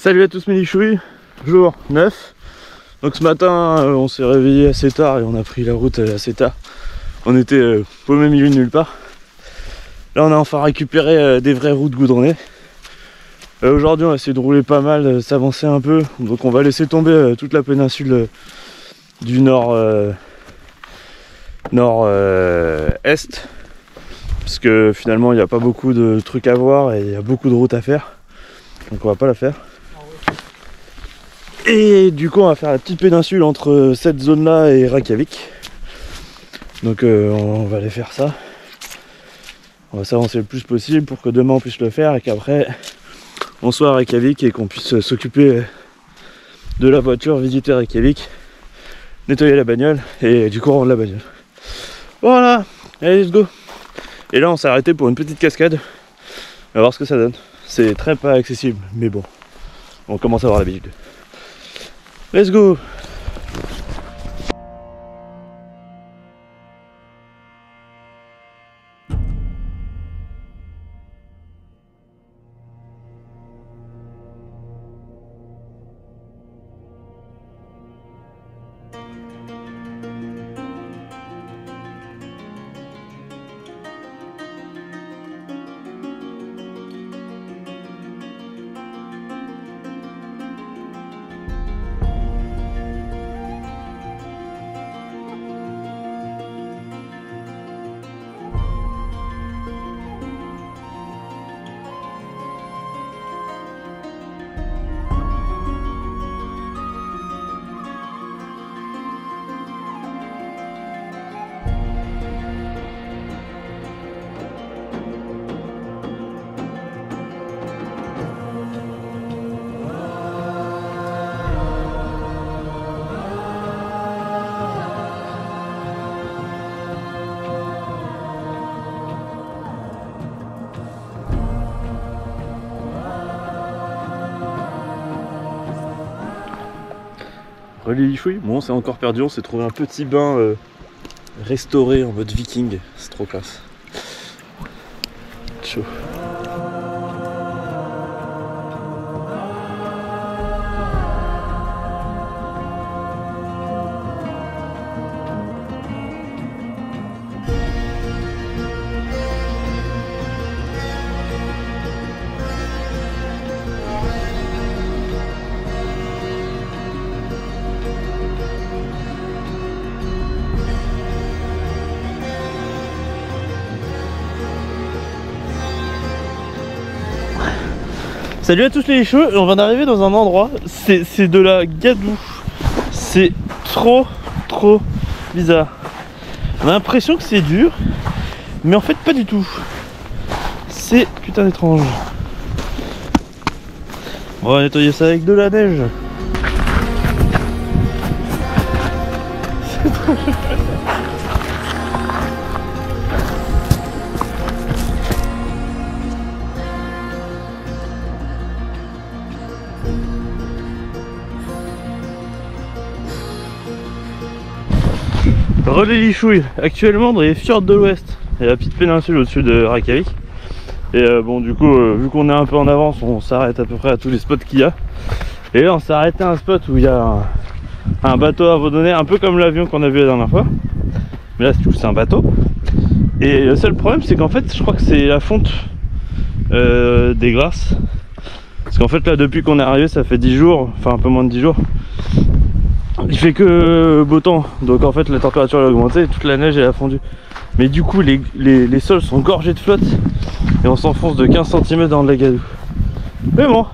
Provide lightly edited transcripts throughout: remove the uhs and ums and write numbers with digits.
Salut à tous mes lichouilles, jour 9. Donc ce matin on s'est réveillé assez tard et on a pris la route assez tard. On était paumé milieu de nulle part. Là on a enfin récupéré des vraies routes goudronnées. Aujourd'hui on va essayer de rouler pas mal, s'avancer un peu. Donc on va laisser tomber toute la péninsule du nord-est. Parce que finalement il n'y a pas beaucoup de trucs à voir et il y a beaucoup de routes à faire. Donc on va pas la faire. Et du coup on va faire la petite péninsule entre cette zone là et Reykjavik. Donc on va aller faire ça. On va s'avancer le plus possible pour que demain on puisse le faire et qu'après on soit à Reykjavik et qu'on puisse s'occuper de la voiture, visiter Reykjavik, nettoyer la bagnole et du coup rendre la bagnole. Voilà, allez let's go. Et là on s'est arrêté pour une petite cascade. On va voir ce que ça donne. C'est très pas accessible mais bon, on commence à avoir l'habitude. Let's go. Relichouille, bon c'est encore perdu, on s'est trouvé un petit bain restauré en mode viking, c'est trop classe. Chaud. Salut à tous les lichous, on vient d'arriver dans un endroit, c'est de la gadoue. C'est trop bizarre. On a l'impression que c'est dur, mais en fait pas du tout. C'est putain étrange. On va nettoyer ça avec de la neige. C'est trop dur. Relais Lichouille, actuellement dans les fjords de l'ouest, il y a la petite péninsule au-dessus de Reykjavik. Et bon du coup, vu qu'on est un peu en avance, on s'arrête à peu près à tous les spots qu'il y a. Et là on s'est arrêté à un spot où il y a un bateau à abandonné, un peu comme l'avion qu'on a vu la dernière fois. Mais là du coup c'est un bateau. Et le seul problème c'est qu'en fait je crois que c'est la fonte des glaces. Parce qu'en fait là depuis qu'on est arrivé ça fait 10 jours, enfin un peu moins de 10 jours. Il fait que beau temps, donc en fait la température a augmenté et toute la neige elle a fondu. Mais du coup les sols sont gorgés de flotte et on s'enfonce de 15 cm dans de la gadoue. Mais bon,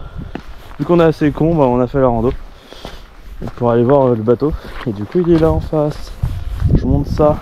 vu qu'on est assez con, bah on a fait la rando pour aller voir le bateau. Et du coup il est là en face. Je vous montre ça.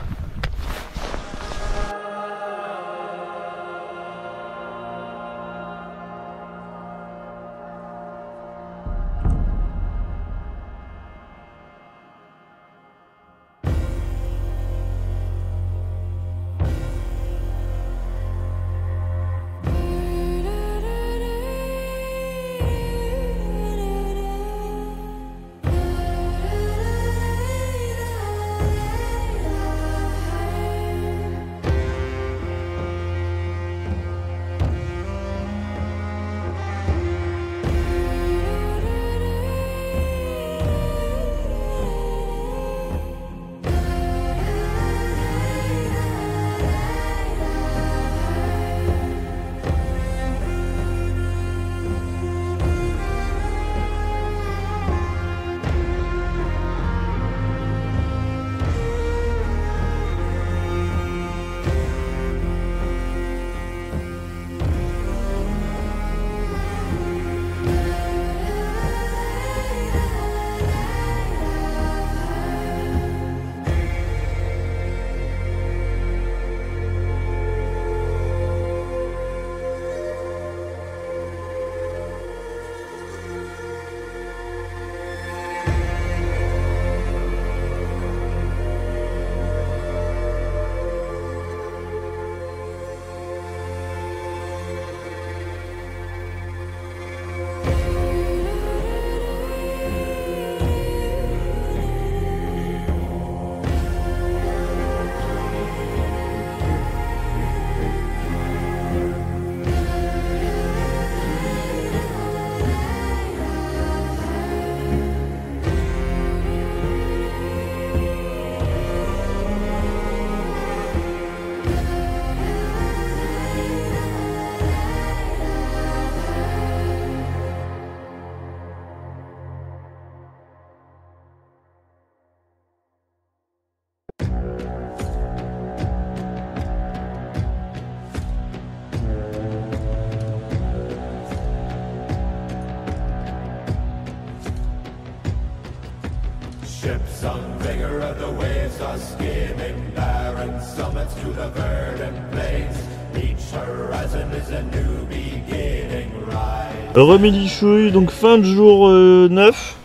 ships on vigor of the waves are skimming barren summits to the verdant plains. Each horizon is a new beginning rise. Remilichouille, donc fin de jour 9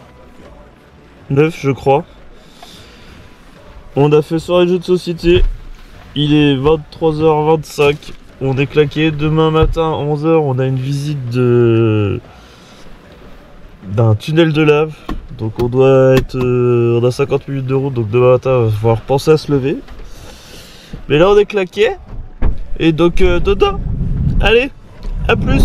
je crois. On a fait soirée de jeux de société. Il est 23h25. On est claqué. Demain matin 11h on a une visite d'un tunnel de lave. Donc on doit être on a 50 minutes de route, donc demain matin il va falloir penser à se lever. Mais là on est claqué. Et donc dodo. Allez, à plus.